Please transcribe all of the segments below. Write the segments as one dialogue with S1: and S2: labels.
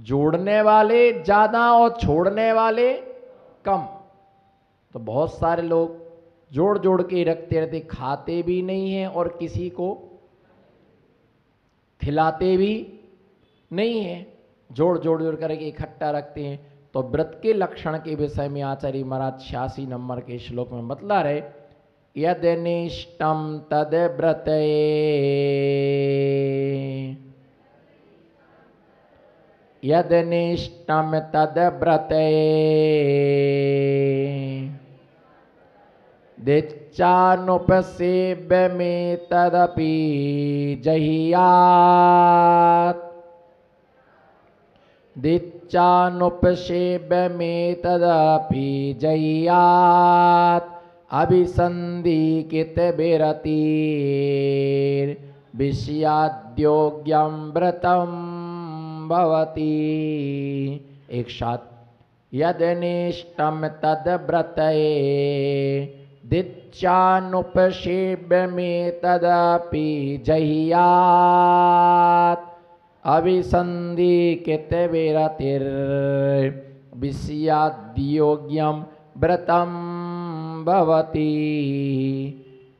S1: जोड़ने वाले ज्यादा और छोड़ने वाले कम। तो बहुत सारे लोग जोड़ जोड़ के रखते रहते, खाते भी नहीं हैं और किसी को खिलाते भी नहीं है, जोड़ जोड़ जोड़ करके इकट्ठा रखते हैं। तो व्रत के लक्षण के विषय में आचार्य महाराज 86 नंबर के श्लोक में बतला रहे, यद निष्टम तद व्रतये, यद निष्टम तद व्रतये, दिच्चानुपसेव्य में तदपि जहियात्, दिच्चानुपसेव्य में तदपि जहियात्, अभिसन्धिकित विरतिर् विषयाद्योग्यं व्रतं भवति। एक साथ, यद निष्टम तद व्रतये, दिच्चानुपसेव्य में तदपि जहियात्, अभिसन्धिकित विरतिर् विषयाद्योग्यं व्रतं भवति।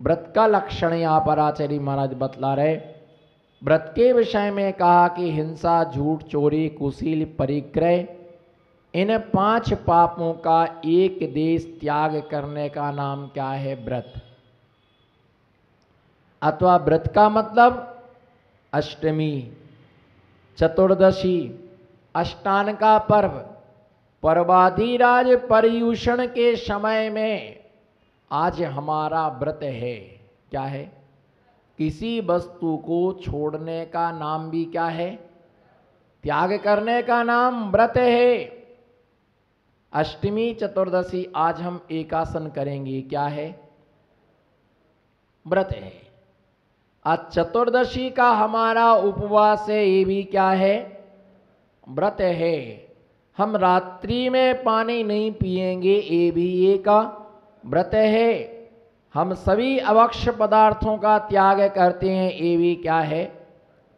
S1: व्रत का लक्षण यहाँ पर आचार्य महाराज बतला रहे। व्रत के विषय में कहा कि हिंसा, झूठ, चोरी, कुशील, परिग्रह, इन 5 पापों का एक देश त्याग करने का नाम क्या है? व्रत। अथवा व्रत का मतलब अष्टमी, चतुर्दशी, अष्टान का पर्व, पर्वाधिराज पर्युषण के समय में आज हमारा व्रत है। क्या है? किसी वस्तु को छोड़ने का नाम भी क्या है? त्याग करने का नाम व्रत है। अष्टमी, चतुर्दशी आज हम एकासन करेंगे, क्या है? व्रत है। आज चतुर्दशी का हमारा उपवास है, ये भी क्या है? व्रत है। हम रात्रि में पानी नहीं पिएंगे, ये भी एक व्रत है। हम सभी अभक्ष्य पदार्थों का त्याग करते हैं, ये भी क्या है?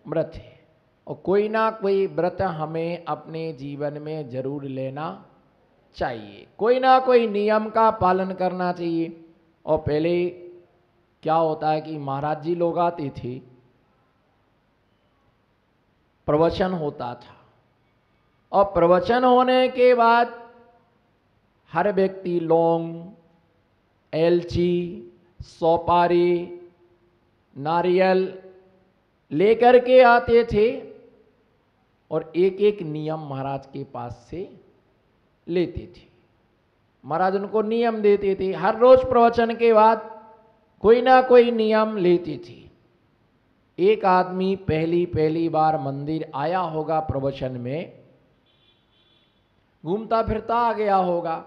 S1: व्रत है। और कोई ना कोई व्रत हमें अपने जीवन में जरूर लेना चाहिए, कोई ना कोई नियम का पालन करना चाहिए। और पहले क्या होता है कि महाराज जी लोग आते थे, प्रवचन होता था, और प्रवचन होने के बाद हर व्यक्ति लौंग, एलची, सौपारी, नारियल लेकर के आते थे और एक एक नियम महाराज के पास से लेते थे। महाराज उनको नियम देते थे, हर रोज प्रवचन के बाद कोई ना कोई नियम लेते थे। एक आदमी पहली बार मंदिर आया होगा, प्रवचन में घूमता फिरता आ गया होगा,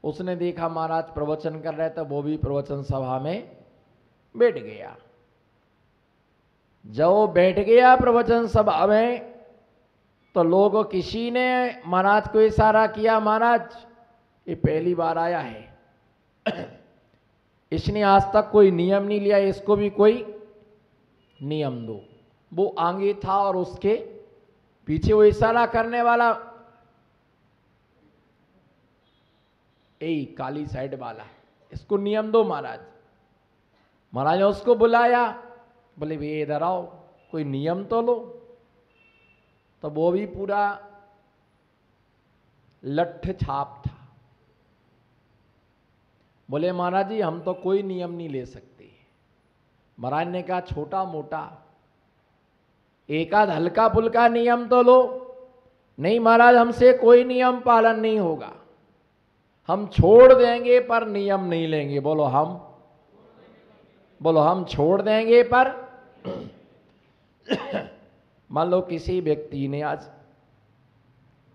S1: उसने देखा महाराज प्रवचन कर रहे थे, वो भी प्रवचन सभा में बैठ गया। जब वो बैठ गया प्रवचन सभा में, तो लोगों किसी ने महाराज को इशारा किया, महाराज ये पहली बार आया है, इसने आज तक कोई नियम नहीं लिया, इसको भी कोई नियम दो। वो आगे था और उसके पीछे वो इशारा करने वाला काली साइड वाला, इसको नियम दो महाराज। महाराज ने उसको बुलाया, बोले वे इधर आओ, कोई नियम तो लो। तो वो भी पूरा लठ छाप था। बोले महाराज जी हम तो कोई नियम नहीं ले सकते। महाराज ने कहा छोटा मोटा एक आध हल्का फुल्का नियम तो लो। नहीं महाराज हमसे कोई नियम पालन नहीं होगा, हम छोड़ देंगे पर नियम नहीं लेंगे। बोलो हम छोड़ देंगे पर मान लो किसी व्यक्ति ने आज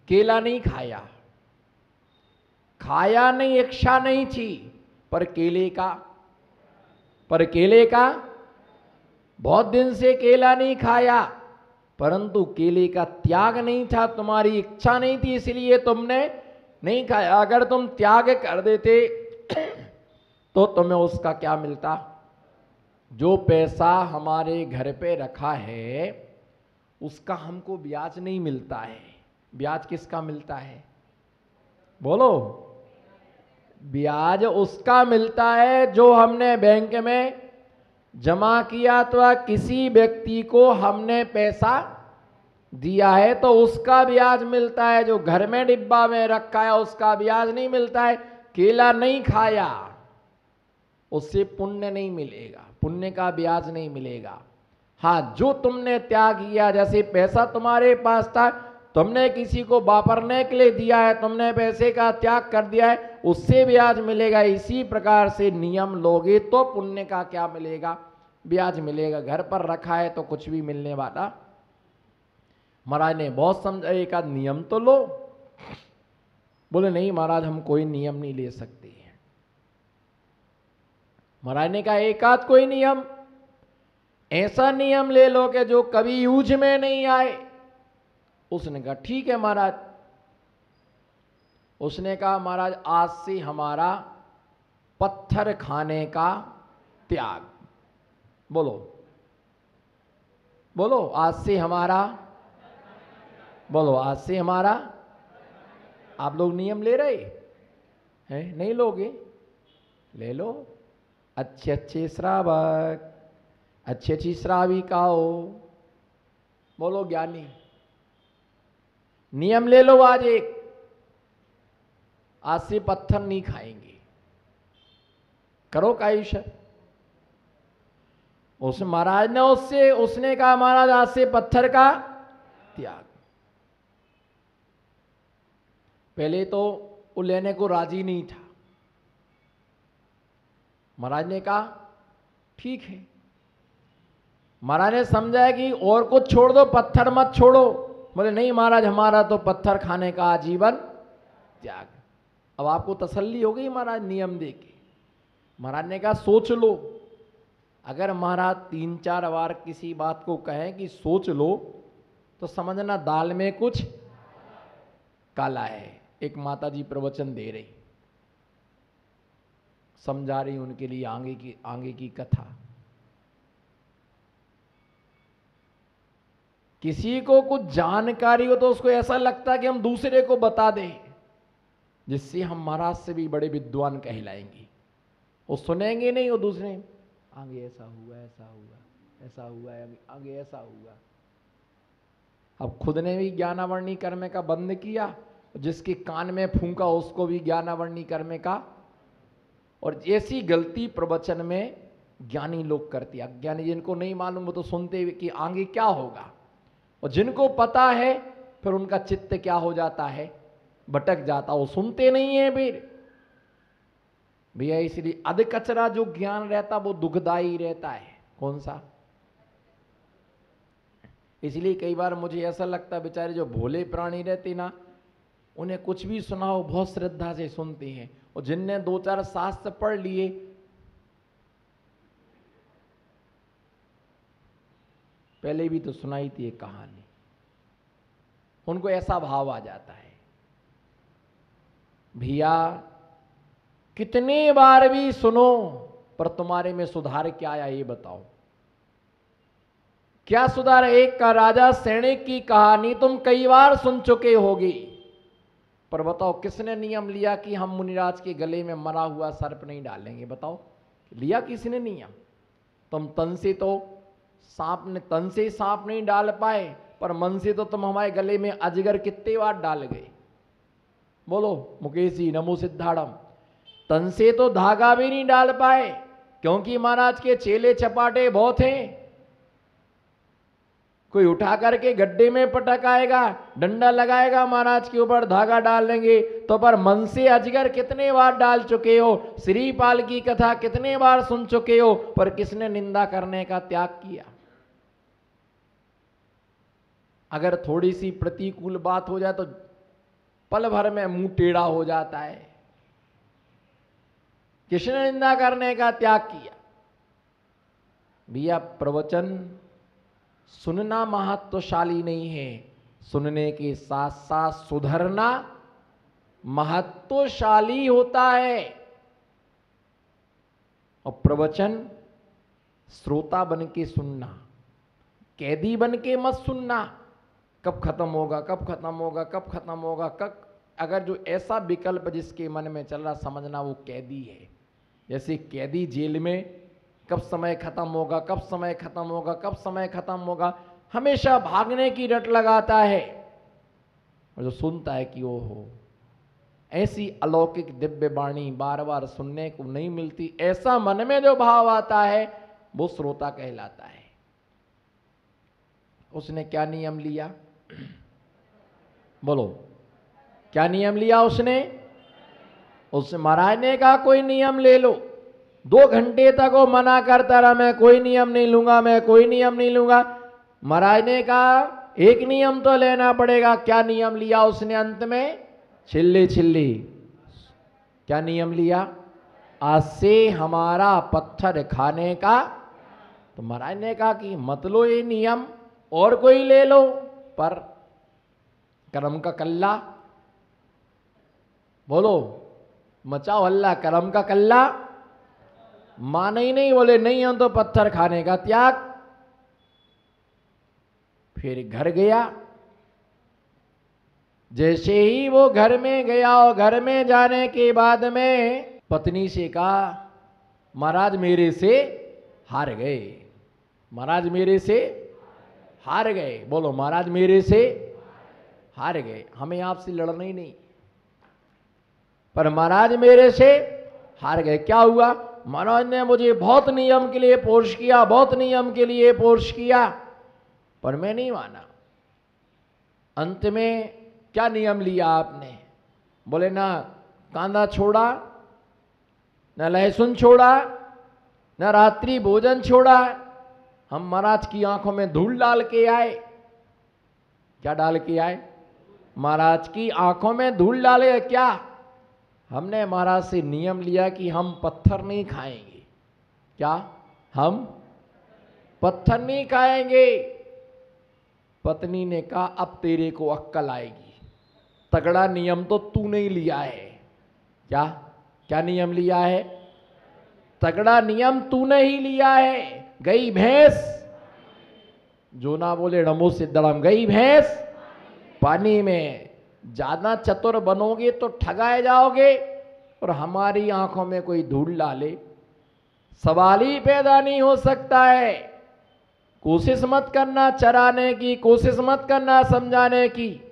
S1: केला नहीं खाया नहीं, इच्छा नहीं थी, पर केले का बहुत दिन से केला नहीं खाया, परंतु केले का त्याग नहीं था, तुम्हारी इच्छा नहीं थी इसलिए तुमने नहीं खाया। अगर तुम त्याग कर देते तो तुम्हें उसका क्या मिलता? जो पैसा हमारे घर पे रखा है उसका हमको ब्याज नहीं मिलता है, ब्याज किसका मिलता है? बोलो। ब्याज उसका मिलता है जो हमने बैंक में जमा किया अथवा किसी व्यक्ति को हमने पैसा दिया है तो उसका ब्याज मिलता है। जो घर में डिब्बा में रखा है उसका ब्याज नहीं मिलता है। केला नहीं खाया उससे पुण्य नहीं मिलेगा, पुण्य का ब्याज नहीं मिलेगा। हाँ, जो तुमने त्याग किया, जैसे पैसा तुम्हारे पास था, तुमने किसी को वापरने के लिए दिया है, तुमने पैसे का त्याग कर दिया है, उससे ब्याज मिलेगा। इसी प्रकार से नियम लोगे तो पुण्य का क्या मिलेगा? ब्याज मिलेगा। घर पर रखा है तो कुछ भी मिलने वाला। महाराज ने बहुत समझा, एक आध नियम तो लो। बोले नहीं महाराज, हम कोई नियम नहीं ले सकते। महाराज ने कहा एक आध कोई नियम, ऐसा नियम ले लो कि जो कभी यूज में नहीं आए। उसने कहा ठीक है महाराज। उसने कहा महाराज आज से हमारा पत्थर खाने का त्याग। बोलो बोलो, आज से हमारा, बोलो आज से हमारा। आप लोग नियम ले रहे हैं? नहीं लोगे? ले लो। अच्छे अच्छे श्रावक, अच्छी अच्छी श्राविकाओ, बोलो ज्ञानी, नियम ले लो आज एक, आज से पत्थर नहीं खाएंगे। करो कायुष। उस महाराज ने उसने कहा महाराज आज से पत्थर का त्याग। पहले तो वो लेने को राजी नहीं था। महाराज ने कहा ठीक है। महाराज ने समझा कि और कुछ छोड़ दो, पत्थर मत छोड़ो। बोले नहीं महाराज, हमारा तो पत्थर खाने का आजीवन त्याग। अब आपको तसल्ली हो गई महाराज नियम देके। महाराज ने कहा सोच लो। अगर महाराज 3-4 बार किसी बात को कहें कि सोच लो तो समझना दाल में कुछ काला है। एक माता जी प्रवचन दे रही, समझा रही उनके लिए आगे की कथा। किसी को कुछ जानकारी हो तो उसको ऐसा लगता है कि हम दूसरे को बता दें, जिससे हम महाराज से भी बड़े विद्वान कहलाएंगे। वो सुनेंगे नहीं, वो दूसरे आगे ऐसा हुआ, ऐसा हुआ, ऐसा हुआ, आगे ऐसा हुआ। अब खुद ने भी ज्ञानावरणी कर्म का बंद किया, जिसके कान में फूंका उसको भी ज्ञानावरणी कर्म का। और ऐसी गलती प्रवचन में ज्ञानी लोग करते हैं। अज्ञानी जिनको नहीं मालूम वो तो सुनते हुए कि आगे क्या होगा, और जिनको पता है फिर उनका चित्त क्या हो जाता है, भटक जाता, वो सुनते नहीं है फिर भैया। इसलिए अध कचरा जो ज्ञान रहता वो दुखदायी रहता है। कौन सा? इसलिए कई बार मुझे ऐसा लगता है बेचारे जो भोले प्राणी रहते ना, उन्हें कुछ भी सुनाओ बहुत श्रद्धा से सुनते हैं, और जिनने 2-4 शास्त्र पढ़ लिए पहले भी तो सुनाई थी एक कहानी, उनको ऐसा भाव आ जाता है भैया कितने बार भी सुनो पर तुम्हारे में सुधार क्या आया ये बताओ। क्या सुधार? एक का राजा सैनिक की कहानी तुम कई बार सुन चुके होगी, पर बताओ किसने नियम लिया कि हम मुनिराज के गले में मरा हुआ सर्प नहीं डालेंगे? बताओ, लिया किसने नियम? तुम तन से सांप नहीं डाल पाए, पर मन से तो तुम हमारे गले में अजगर कितने बार डाल गए। बोलो मुकेश जी, नमो सिद्धाड़म। तन से तो धागा भी नहीं डाल पाए, क्योंकि महाराज के चेले चपाटे बहुत हैं। कोई उठा करके गड्ढे में पटक आएगा, डंडा लगाएगा, महाराज के ऊपर धागा डाल लेंगे। तो पर मन से अजगर कितने बार डाल चुके हो, श्रीपाल की कथा कितने बार सुन चुके हो, पर किसने निंदा करने का त्याग किया? अगर थोड़ी सी प्रतिकूल बात हो जाए तो पल भर में मुंह टेढ़ा हो जाता है। किसने निंदा करने का त्याग किया? भैया प्रवचन सुनना महत्वशाली नहीं है, सुनने के साथ साथ सुधरना महत्वशाली होता है। और प्रवचन श्रोता बन के सुनना, कैदी बन के मत सुनना। कब खत्म होगा, कब खत्म होगा, कब खत्म होगा, कब। अगर जो ऐसा विकल्प जिसके मन में चल रहा, समझना वो कैदी है। जैसे कैदी जेल में कब समय खत्म होगा, कब समय खत्म होगा, कब समय खत्म होगा, हमेशा भागने की रट लगाता है। और जो सुनता है कि वो हो, ऐसी अलौकिक दिव्य वाणी बार बार सुनने को नहीं मिलती। ऐसा मन में जो भाव आता है वो श्रोता कहलाता है। उसने क्या नियम लिया? बोलो, क्या नियम लिया उसने? उसने महाराज ने कहा कोई नियम ले लो। 2 घंटे तक वो मना करता रहा, मैं कोई नियम नहीं लूंगा, मैं कोई नियम नहीं लूंगा। महाराज ने कहा एक नियम तो लेना पड़ेगा। क्या नियम लिया उसने अंत में? छिल्ली छिल्ली। क्या नियम लिया? आज से हमारा पत्थर खाने का। तो महाराज ने कहा कि मत लो ये नियम, और कोई ले लो, पर कर्म का कल्ला। बोलो, मचाओ हल्ला, कर्म का कल्ला। माने ही नहीं, बोले नहीं हम तो पत्थर खाने का त्याग। फिर घर गया। जैसे ही वो घर में गया और घर में जाने के बाद में पत्नी से कहा महाराज मेरे से हार गए, महाराज मेरे से हार गए। बोलो, महाराज मेरे से हार गए। हमें आपसे लड़ना ही नहीं, पर महाराज मेरे से हार गए। क्या हुआ? महाराज ने मुझे बहुत नियम के लिए फोर्स किया, बहुत नियम के लिए फोर्स किया, पर मैं नहीं माना। अंत में क्या नियम लिया आपने? बोले ना कांदा छोड़ा, न लहसुन छोड़ा, न रात्रि भोजन छोड़ा। हम महाराज की आंखों में धूल डाल के आए। क्या डाल के आए? महाराज की आंखों में धूल डाले। क्या? हमने महाराज से नियम लिया कि हम पत्थर नहीं खाएंगे। क्या? हम पत्थर नहीं खाएंगे। पत्नी ने कहा अब तेरे को अक्ल आएगी, तगड़ा नियम तो तूने ही लिया है। क्या? क्या नियम लिया है? तगड़ा नियम तूने ही लिया है। गई भैंस, जो ना बोले नमो सिद्धराम, गई भैंस पानी में। ज्यादा चतुर बनोगे तो ठगाए जाओगे, और हमारी आंखों में कोई धूल डाले, सवाल ही पैदा नहीं हो सकता है। कोशिश मत करना चराने की, कोशिश मत करना समझाने की।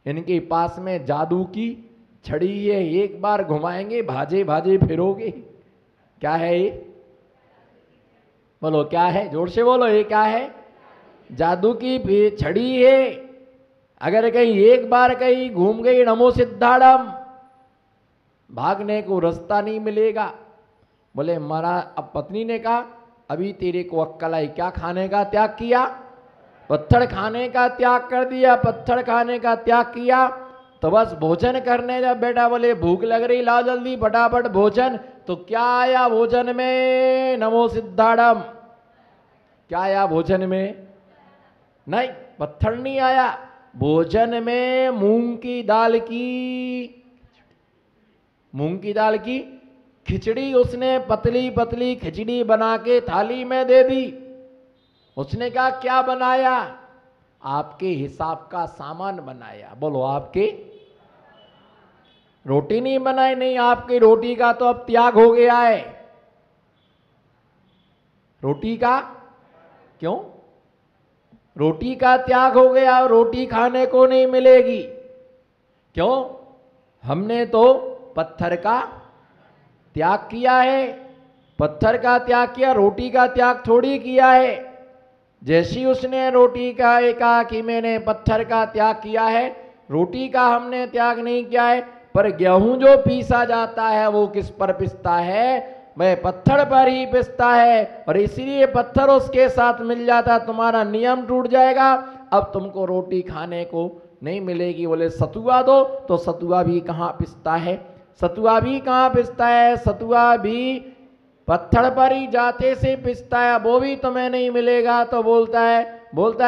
S1: इनके पास में जादू की छड़ी है, एक बार घुमाएंगे भाजे भाजे फिरोगे। क्या है ये? बोलो क्या है? जोर से बोलो, ये क्या है? जादू की छड़ी है। अगर कहीं एक बार कहीं घूम गई नमो सिद्धाड़म, भागने को रास्ता नहीं मिलेगा। बोले महाराज, अब पत्नी ने कहा अभी तेरे को अक्ल आई। क्या खाने का त्याग किया? पत्थर खाने का त्याग कर दिया। पत्थर खाने का त्याग किया तो बस भोजन करने जब बेटा बोले भूख लग रही, लाओ जल्दी फटाफट भोजन। तो क्या आया भोजन में? नमो सिद्धाड़म। क्या आया भोजन में? नहीं, पत्थर नहीं आया। भोजन में मूंग की दाल की खिचड़ी उसने पतली पतली खिचड़ी बना के थाली में दे दी। उसने कहा क्या बनाया? आपके हिसाब का सामान बनाया। बोलो, आपके रोटी नहीं बनाई। नहीं, आपकी रोटी का तो अब त्याग हो गया है। रोटी का क्यों? रोटी का त्याग हो गया, रोटी खाने को नहीं मिलेगी। क्यों? हमने तो पत्थर का त्याग किया है। पत्थर का त्याग किया, रोटी का त्याग थोड़ी किया है। जैसी उसने रोटी का कहा कि मैंने पत्थर का त्याग किया है, रोटी का हमने त्याग नहीं किया है। पर गेहूं जो पीसा जाता है वो किस पर पिसता है? वह पत्थर पर ही पिसता है, और इसलिए पत्थर उसके साथ मिल जाता। तुम्हारा नियम टूट जाएगा, अब तुमको रोटी खाने को नहीं मिलेगी। बोले सतुआ दो, तो सतुआ भी कहाँ पिसता है? सतुआ भी कहाँ पिसता है? सतुआ भी पत्थर पर ही जाते से पिसता है, वो भी तुम्हें नहीं मिलेगा। तो बोलता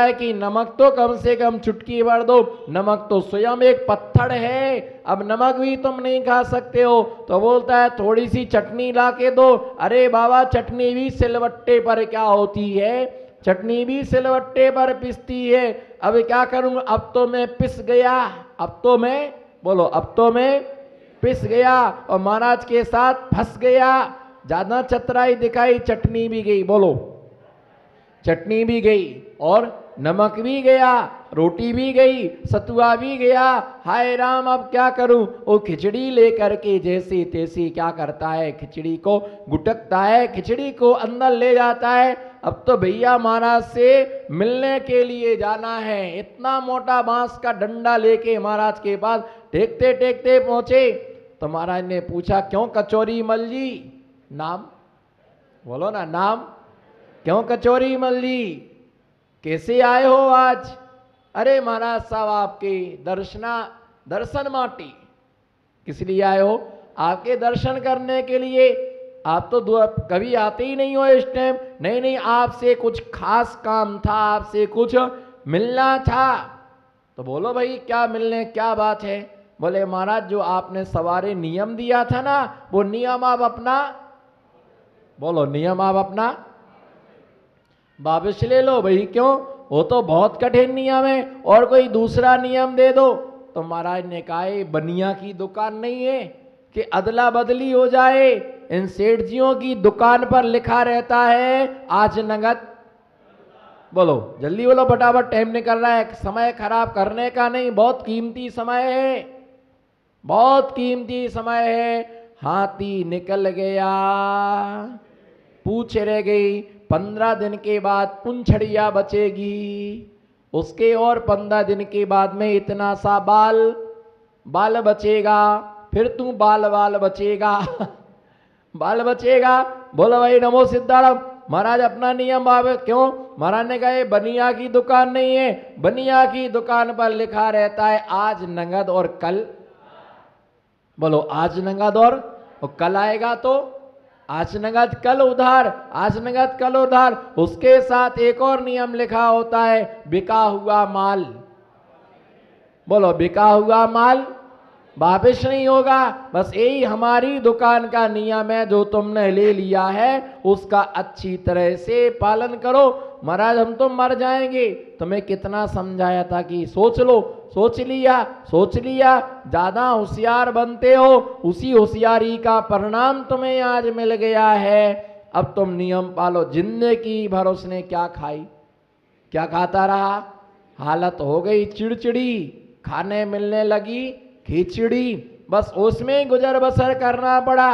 S1: है कि नमक तो कम से कम चुटकी भर दो। नमक तो स्वयं एक पत्थर है, अब नमक भी तुम नहीं खा सकते हो। तो बोलता है थोड़ी सी चटनी ला के दो। अरे बाबा, चटनी भी सिलवट्टे पर क्या होती है? चटनी भी सिलवट्टे पर पिसती है। अब क्या करूं, अब तो मैं पिस गया, अब तो मैं, बोलो, अब तो मैं पिस गया और महाराज के साथ फंस गया। ज्यादा चतुराई दिखाई, चटनी भी गई, बोलो, चटनी भी गई और नमक भी गया, रोटी भी गई, सतुआ भी गया। हाय राम, अब क्या करूं। वो खिचड़ी लेकर के जैसे तैसे क्या करता है, खिचड़ी को गुटकता है, खिचड़ी को अंदर ले जाता है। अब तो भैया महाराज से मिलने के लिए जाना है। इतना मोटा बांस का डंडा लेके महाराज के पास टेकते टेकते पहुंचे। तो महाराज ने पूछा, क्यों कचौरी मल जी, नाम बोलो ना, नाम क्यों कचौरी मल जी, कैसे आए हो आज। अरे महाराज साहब, आपके दर्शन माटी, किस लिए आए हो, आपके दर्शन करने के लिए। आप तो कभी आते ही नहीं हो इस टाइम। नहीं नहीं, आपसे कुछ खास काम था, आपसे कुछ मिलना था। तो बोलो भाई, क्या मिलने, क्या बात है। बोले महाराज, जो आपने सवारे नियम दिया था ना, वो नियम आप अपना, बोलो, नियम आप अपना वापस ले लो भाई। क्यों, वो तो बहुत कठिन नियम है, और कोई दूसरा नियम दे दो। तो महाराज ने कहा, बनिया की दुकान नहीं है कि अदला बदली हो जाए। इन सेठजियों की दुकान पर लिखा रहता है आज नगद, बोलो जल्दी बोलो, फटाफट टाइम निकल रहा है, समय खराब करने का नहीं, बहुत कीमती समय है, बहुत कीमती समय है। हाथी निकल गया, पूछ रह गई, 15 दिन के बाद पुंछड़िया बचेगी, उसके और 15 दिन के बाद में इतना सा बाल बचेगा, फिर तू बाल बचेगा बाल बचेगा। बोलो भाई, नमो सिद्धाराम। महाराज अपना नियम आवे, क्यों, महाराज ने कहा, बनिया की दुकान नहीं है, बनिया की दुकान पर लिखा रहता है आज नगद और कल, बोलो, आज नगद और कल आएगा तो आज नगद कल उधार, आज नगद कल उधार। उसके साथ एक और नियम लिखा होता है, बिका हुआ माल, बोलो, बिका हुआ माल वापिस नहीं होगा। बस यही हमारी दुकान का नियम है, जो तुमने ले लिया है उसका अच्छी तरह से पालन करो। महाराज, हम तो मर जाएंगे। तुम्हें कितना समझाया था कि सोच लो, सोच लिया, ज्यादा होशियार बनते हो, उसी होशियारी का परिणाम तुम्हें आज मिल गया है। अब तुम नियम पालो। जिंदगी भर उसने क्या खाई, क्या खाता रहा, हालत हो गई चिड़चिड़ी, खाने मिलने लगी खिचड़ी, बस उसमें गुजर बसर करना पड़ा।